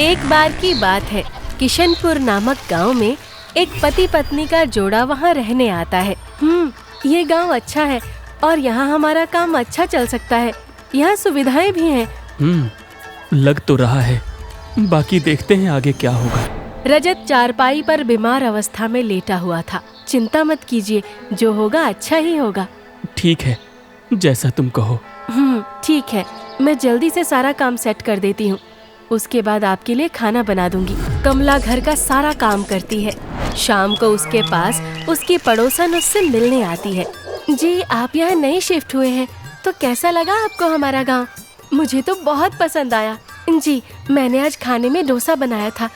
एक बार की बात है, किशनपुर नामक गांव में एक पति पत्नी का जोड़ा वहां रहने आता है। ये गांव अच्छा है और यहाँ हमारा काम अच्छा चल सकता है। यहाँ सुविधाएं भी हैं। लग तो रहा है, बाकी देखते हैं आगे क्या होगा। रजत चारपाई पर बीमार अवस्था में लेटा हुआ था। चिंता मत कीजिए, जो होगा अच्छा ही होगा। ठीक है, जैसा तुम कहो। ठीक है, मैं जल्दी से सारा काम सेट कर देती हूँ। उसके बाद आपके लिए खाना बना दूंगी। कमला घर का सारा काम करती है। शाम को उसके पास उसकी पड़ोसन उससे मिलने आती है। जी, आप यहाँ नए शिफ्ट हुए हैं, तो कैसा लगा आपको हमारा गांव? मुझे तो बहुत पसंद आया। जी, मैंने आज खाने में डोसा बनाया था।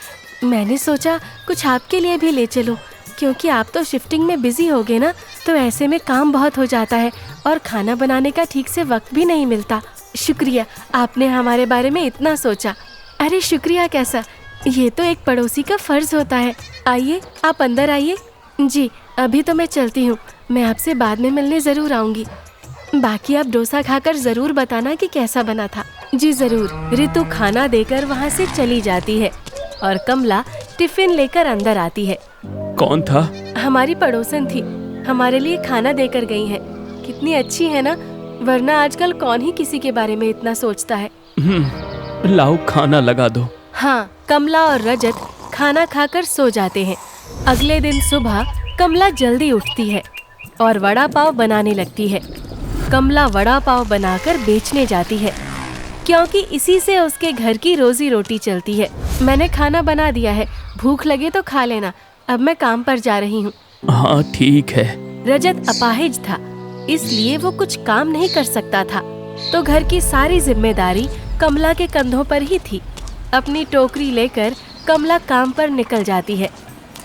मैंने सोचा कुछ आपके लिए भी ले चलूं, क्योंकि आप तो शिफ्टिंग में बिजी हो गए ना, तो ऐसे में काम बहुत हो जाता है और खाना बनाने का ठीक से वक्त भी नहीं मिलता। शुक्रिया, आपने हमारे बारे में इतना सोचा। अरे शुक्रिया कैसा, ये तो एक पड़ोसी का फर्ज होता है। आइए, आप अंदर आइए। जी, अभी तो मैं चलती हूँ, मैं आपसे बाद में मिलने ज़रूर आऊँगी। बाकी आप डोसा खाकर ज़रूर बताना कि कैसा बना था। जी ज़रूर। रितु खाना देकर वहाँ से चली जाती है और कमला टिफिन लेकर अंदर आती है। कौन था? हमारी पड़ोसन थी, हमारे लिए खाना देकर गई है। कितनी अच्छी है ना, वरना आजकल कौन ही किसी के बारे में इतना सोचता है। लाओ खाना लगा दो। हाँ, कमला और रजत खाना खाकर सो जाते हैं। अगले दिन सुबह कमला जल्दी उठती है और वड़ा पाव बनाने लगती है। कमला वड़ा पाव बनाकर बेचने जाती है, क्योंकि इसी से उसके घर की रोजी रोटी चलती है। मैंने खाना बना दिया है, भूख लगे तो खा लेना। अब मैं काम पर जा रही हूँ। हाँ ठीक है। रजत अपाहिज था, इसलिए वो कुछ काम नहीं कर सकता था, तो घर की सारी जिम्मेदारी कमला के कंधों पर ही थी। अपनी टोकरी लेकर कमला काम पर निकल जाती है।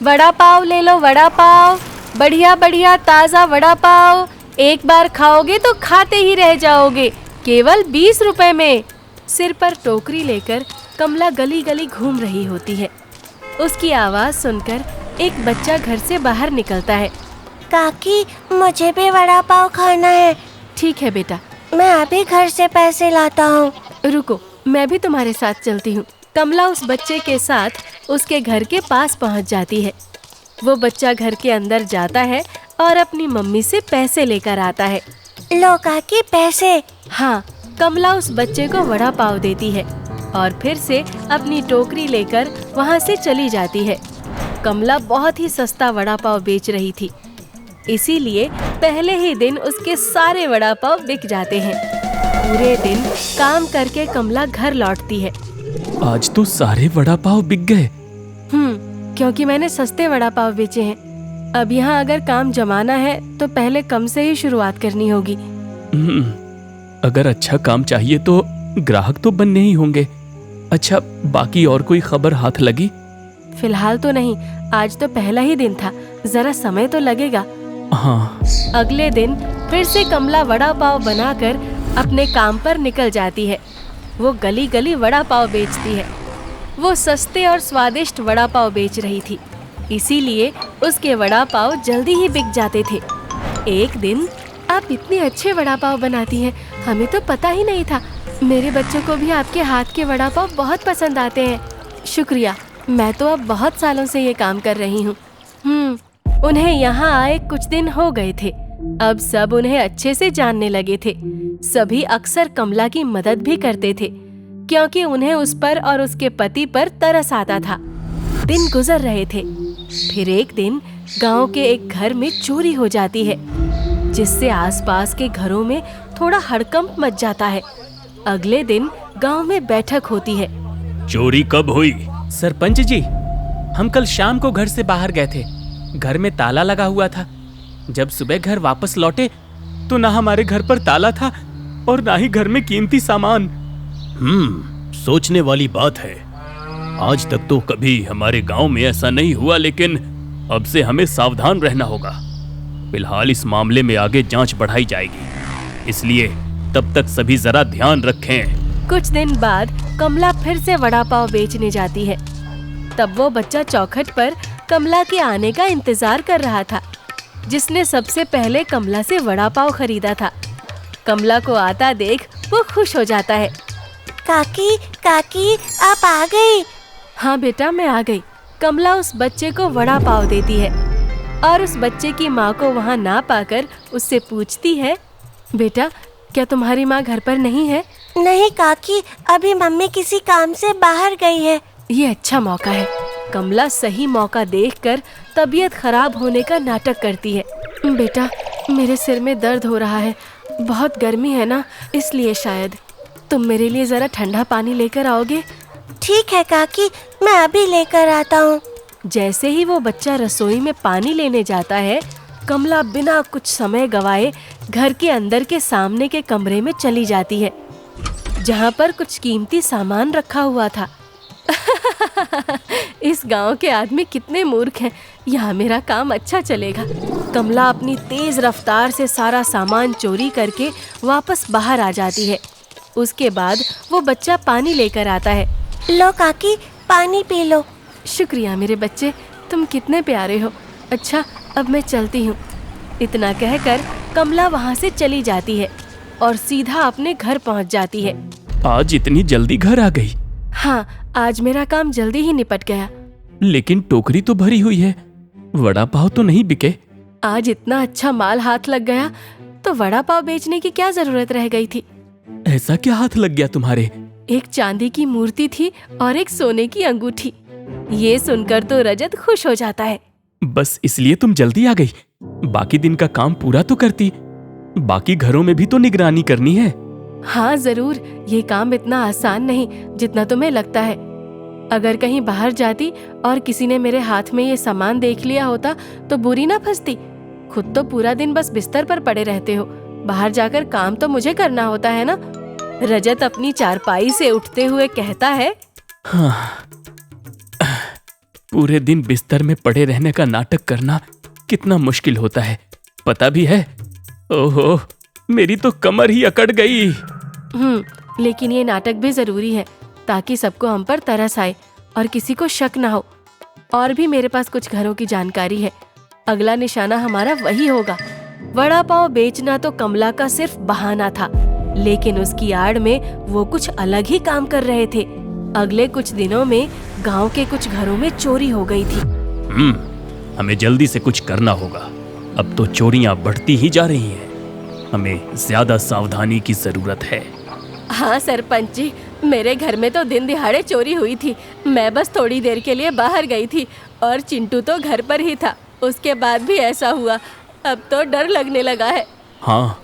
वड़ा पाव ले लो, वड़ा पाव, बढ़िया बढ़िया ताज़ा वड़ा पाव। एक बार खाओगे तो खाते ही रह जाओगे, केवल 20 रुपए में। सिर पर टोकरी लेकर कमला गली गली घूम रही होती है। उसकी आवाज़ सुनकर एक बच्चा घर से बाहर निकलता है। काकी, मुझे भी वड़ा पाव खाना है। ठीक है बेटा, मैं अभी घर से पैसे लाता हूँ। रुको, मैं भी तुम्हारे साथ चलती हूँ। कमला उस बच्चे के साथ उसके घर के पास पहुँच जाती है। वो बच्चा घर के अंदर जाता है और अपनी मम्मी से पैसे लेकर आता है। लो काकी, पैसे। हाँ, कमला उस बच्चे को वड़ा पाव देती है और फिर से अपनी टोकरी लेकर वहाँ से चली जाती है। कमला बहुत ही सस्ता वड़ा पाव बेच रही थी, इसीलिए पहले ही दिन उसके सारे वड़ा पाव बिक जाते हैं। पूरे दिन काम करके कमला घर लौटती है। आज तो सारे वड़ा पाव बिक गए। क्योंकि मैंने सस्ते वड़ा पाव बेचे हैं। अब यहाँ अगर काम जमाना है तो पहले कम से ही शुरुआत करनी होगी। अगर अच्छा काम चाहिए तो ग्राहक तो बनने ही होंगे। अच्छा, बाकी और कोई खबर हाथ लगी? फिलहाल तो नहीं, आज तो पहला ही दिन था, जरा समय तो लगेगा। हाँ। अगले दिन फिर से कमला वड़ा पाव बनाकर अपने काम पर निकल जाती है। वो गली गली वड़ा पाव बेचती है। वो सस्ते और स्वादिष्ट वड़ा पाव बेच रही थी, इसीलिए उसके वड़ा पाव जल्दी ही बिक जाते थे। एक दिन, आप इतने अच्छे वड़ा पाव बनाती हैं, हमें तो पता ही नहीं था। मेरे बच्चों को भी आपके हाथ के वड़ा पाव बहुत पसंद आते हैं। शुक्रिया, मैं तो अब बहुत सालों से ये काम कर रही हूँ। उन्हें यहाँ आए कुछ दिन हो गए थे। अब सब उन्हें अच्छे से जानने लगे थे। सभी अक्सर कमला की मदद भी करते थे, क्योंकि उन्हें उस पर और उसके पति पर तरस आता था। दिन गुजर रहे थे। फिर एक दिन गांव के एक घर में चोरी हो जाती है, जिससे आसपास के घरों में थोड़ा हड़कंप मच जाता है। अगले दिन गांव में बैठक होती है। चोरी कब हुई? सरपंच जी, हम कल शाम को घर से बाहर गए थे। घर में ताला लगा हुआ था। जब सुबह घर वापस लौटे तो ना हमारे घर पर ताला था और ना ही घर में कीमती सामान। सोचने वाली बात है। आज तक तो कभी हमारे गांव में ऐसा नहीं हुआ, लेकिन अब से हमें सावधान रहना होगा। फिलहाल इस मामले में आगे जांच बढ़ाई जाएगी, इसलिए तब तक सभी जरा ध्यान रखें। कुछ दिन बाद कमला फिर से वड़ा पाव बेचने जाती है। तब वो बच्चा चौखट पर कमला के आने का इंतजार कर रहा था, जिसने सबसे पहले कमला से वड़ा पाव खरीदा था। कमला को आता देख वो खुश हो जाता है। काकी, काकी, आप आ गई। हाँ बेटा, मैं आ गई। कमला उस बच्चे को वड़ा पाव देती है और उस बच्चे की माँ को वहाँ ना पाकर उससे पूछती है, बेटा क्या तुम्हारी माँ घर पर नहीं है? नहीं काकी, अभी मम्मी किसी काम से बाहर गई है। ये अच्छा मौका है। कमला सही मौका देखकर तबीयत खराब होने का नाटक करती है। बेटा मेरे सिर में दर्द हो रहा है, बहुत गर्मी है ना, इसलिए शायद। तुम मेरे लिए जरा ठंडा पानी लेकर आओगे? ठीक है काकी, मैं अभी लेकर आता हूँ। जैसे ही वो बच्चा रसोई में पानी लेने जाता है, कमला बिना कुछ समय गवाए घर के अंदर के सामने के कमरे में चली जाती है, जहाँ पर कुछ कीमती सामान रखा हुआ था। इस गांव के आदमी कितने मूर्ख हैं, यहाँ मेरा काम अच्छा चलेगा। कमला अपनी तेज रफ्तार से सारा सामान चोरी करके वापस बाहर आ जाती है। उसके बाद वो बच्चा पानी लेकर आता है। लो काकी, पानी पी लो। शुक्रिया मेरे बच्चे, तुम कितने प्यारे हो। अच्छा अब मैं चलती हूँ। इतना कहकर कमला वहाँ से चली जाती है और सीधा अपने घर पहुँच जाती है। आज इतनी जल्दी घर आ गई? हाँ, आज मेरा काम जल्दी ही निपट गया। लेकिन टोकरी तो भरी हुई है, वड़ा पाव तो नहीं बिके। आज इतना अच्छा माल हाथ लग गया तो वड़ा पाव बेचने की क्या जरूरत रह गई थी। ऐसा क्या हाथ लग गया तुम्हारे? एक चांदी की मूर्ति थी और एक सोने की अंगूठी। ये सुनकर तो रजत खुश हो जाता है। बस इसलिए तुम जल्दी आ गई? बाकी दिन का काम पूरा तो करती, बाकी घरों में भी तो निगरानी करनी है। हाँ जरूर, ये काम इतना आसान नहीं जितना तुम्हें लगता है। अगर कहीं बाहर जाती और किसी ने मेरे हाथ में ये सामान देख लिया होता तो बुरी ना फंसती। खुद तो पूरा दिन बस बिस्तर पर पड़े रहते हो, बाहर जाकर काम तो मुझे करना होता है ना। रजत अपनी चारपाई से उठते हुए कहता है, हाँ, पूरे दिन बिस्तर में पड़े रहने का नाटक करना कितना मुश्किल होता है, पता भी है। ओहो, मेरी तो कमर ही अकड़ गई। लेकिन ये नाटक भी जरूरी है ताकि सबको हम पर तरस आए और किसी को शक ना हो। और भी मेरे पास कुछ घरों की जानकारी है। अगला निशाना हमारा वही होगा। वड़ा पाव बेचना तो कमला का सिर्फ बहाना था, लेकिन उसकी आड़ में वो कुछ अलग ही काम कर रहे थे। अगले कुछ दिनों में गांव के कुछ घरों में चोरी हो गई थी। हमें जल्दी से कुछ करना होगा। अब तो चोरियां बढ़ती ही जा रही हैं। हमें ज्यादा सावधानी की जरूरत है। हाँ सरपंच जी, मेरे घर में तो दिन दिहाड़े चोरी हुई थी। मैं बस थोड़ी देर के लिए बाहर गई थी और चिंटू तो घर पर ही था। उसके बाद भी ऐसा हुआ। अब तो डर लगने लगा है। हाँ,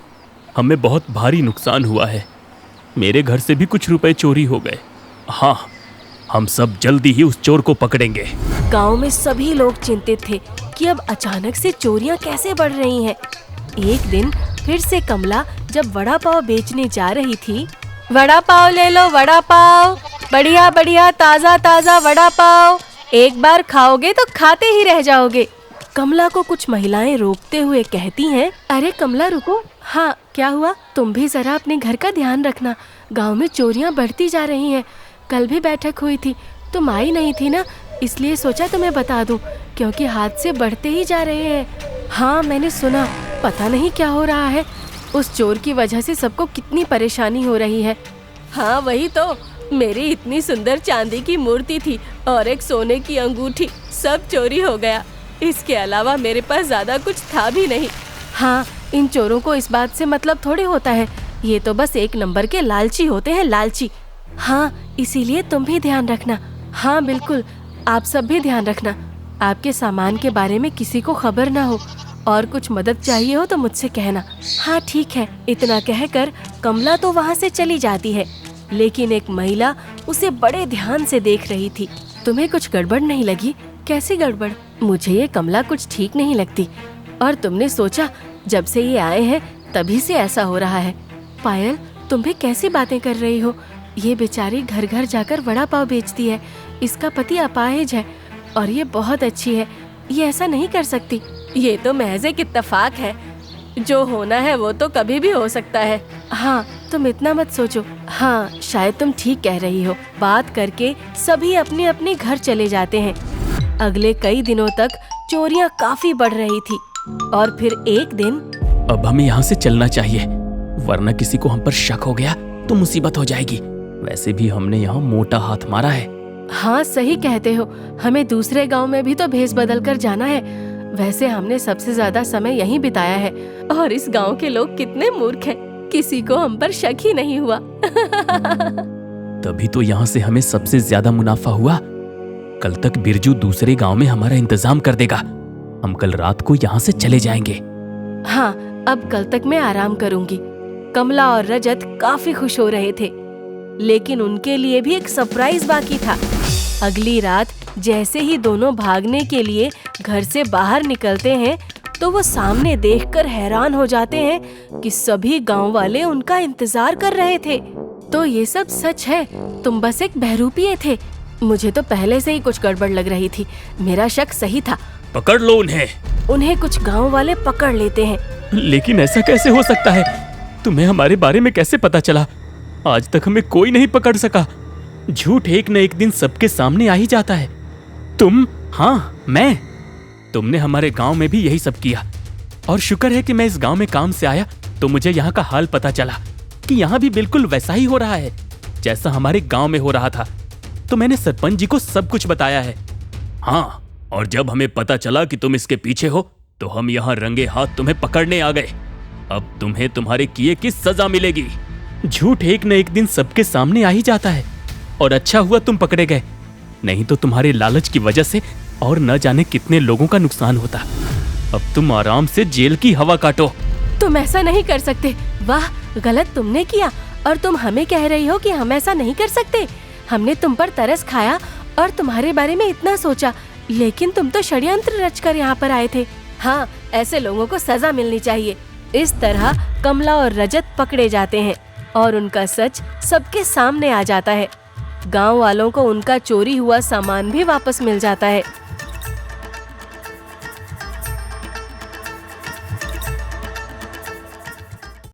हमें बहुत भारी नुकसान हुआ है। मेरे घर से भी कुछ रुपए चोरी हो गए। हाँ, हम सब जल्दी ही उस चोर को पकड़ेंगे। गांव में सभी लोग चिंतित थे कि अब अचानक से चोरियां कैसे बढ़ रही हैं। एक दिन फिर से कमला जब वड़ा पाव बेचने जा रही थी। वड़ा पाव ले लो, वड़ा पाव, बढ़िया बढ़िया ताजा ताजा वड़ा पाव, एक बार खाओगे तो खाते ही रह जाओगे। कमला को कुछ महिलाएं रोकते हुए कहती हैं, अरे कमला रुको। हाँ क्या हुआ? तुम भी जरा अपने घर का ध्यान रखना, गांव में चोरियां बढ़ती जा रही हैं। कल भी बैठक हुई थी, तुम आई नहीं थी ना, इसलिए सोचा तुम्हें बता दूं, क्योंकि हादसे बढ़ते ही जा रहे हैं। हाँ मैंने सुना, पता नहीं क्या हो रहा है। उस चोर की वजह से सबको कितनी परेशानी हो रही है। हाँ वही तो, मेरी इतनी सुंदर चांदी की मूर्ति थी और एक सोने की अंगूठी, सब चोरी हो गया। इसके अलावा मेरे पास ज्यादा कुछ था भी नहीं। हाँ, इन चोरों को इस बात से मतलब थोड़ी होता है, ये तो बस एक नंबर के लालची होते हैं, लालची। हाँ, इसीलिए तुम भी ध्यान रखना। हाँ बिल्कुल, आप सब भी ध्यान रखना। आपके सामान के बारे में किसी को खबर ना हो, और कुछ मदद चाहिए हो तो मुझसे कहना। हाँ ठीक है। इतना कहकर कमला तो वहाँ से चली जाती है, लेकिन एक महिला उसे बड़े ध्यान से देख रही थी। तुम्हें कुछ गड़बड़ नहीं लगी? कैसी गड़बड़? मुझे ये कमला कुछ ठीक नहीं लगती। और तुमने सोचा जब से ये आए हैं तभी से ऐसा हो रहा है। पायल, तुम भी कैसी बातें कर रही हो? ये बेचारी घर घर जाकर वड़ा पाव बेचती है, इसका पति अपाहिज है और ये बहुत अच्छी है, ये ऐसा नहीं कर सकती। ये तो महज एक इत्तेफाक है, जो होना है वो तो कभी भी हो सकता है। हाँ तुम इतना मत सोचो। हाँ शायद तुम ठीक कह रही हो। बात करके सभी अपने अपने घर चले जाते हैं। अगले कई दिनों तक चोरियां काफी बढ़ रही थी और फिर एक दिन, अब हमें यहाँ से चलना चाहिए, वरना किसी को हम पर शक हो गया तो मुसीबत हो जाएगी। वैसे भी हमने यहाँ मोटा हाथ मारा है। हाँ सही कहते हो, हमें दूसरे गांव में भी तो भेस बदल कर जाना है। वैसे हमने सबसे ज्यादा समय यहीं बिताया है और इस गांव के लोग कितने मूर्ख हैं, किसी को हम पर शक ही नहीं हुआ। तभी तो यहाँ से हमें सबसे ज्यादा मुनाफा हुआ। कल तक बिरजू दूसरे गांव में हमारा इंतजाम कर देगा। हम कल रात को यहाँ से चले जाएंगे। हाँ, अब कल तक मैं आराम करूंगी। कमला और रजत काफी खुश हो रहे थे, लेकिन उनके लिए भी एक सरप्राइज बाकी था। अगली रात जैसे ही दोनों भागने के लिए घर से बाहर निकलते हैं तो वो सामने देखकर हैरान हो जाते हैं कि सभी गांव वाले उनका इंतजार कर रहे थे। तो ये सब सच है, तुम बस एक बहरूपिये थे। मुझे तो पहले से ही कुछ गड़बड़ लग रही थी, मेरा शक सही था। पकड़ लो उन्हें। उन्हें कुछ गांव वाले पकड़ लेते हैं। लेकिन ऐसा कैसे हो सकता है? तुम्हें हमारे बारे में कैसे पता चला? आज तक हमें कोई नहीं पकड़ सका। झूठ एक न एक दिन सबके सामने आ ही जाता है। तुम, हाँ मैं, तुमने हमारे गांव में भी यही सब किया। और शुक्र है कि मैं इस गांव में काम से आया तो मुझे यहाँ का हाल पता चला कि यहाँ भी बिल्कुल वैसा ही हो रहा है जैसा हमारे गांव में हो रहा था। तो मैंने सरपंच जी को सब कुछ बताया है। हाँ, और जब हमें पता चला कि तुम इसके पीछे हो तो हम यहाँ रंगे हाथ तुम्हें पकड़ने आ गए। अब तुम्हें तुम्हारे किए की सजा मिलेगी। झूठ एक न एक दिन सबके सामने आ ही जाता है। और अच्छा हुआ तुम पकड़े गए, नहीं तो तुम्हारे लालच की वजह से और न जाने कितने लोगों का नुकसान होता। अब तुम आराम से जेल की हवा काटो। तुम ऐसा नहीं कर सकते। वाह, गलत तुमने किया और तुम हमें कह रही हो कि हम ऐसा नहीं कर सकते। हमने तुम पर तरस खाया और तुम्हारे बारे में इतना सोचा, लेकिन तुम तो षड्यंत्र रचकर यहाँ पर आए थे। हाँ, ऐसे लोगों को सजा मिलनी चाहिए। इस तरह कमला और रजत पकड़े जाते हैं और उनका सच सबके सामने आ जाता है। गांव वालों को उनका चोरी हुआ सामान भी वापस मिल जाता है।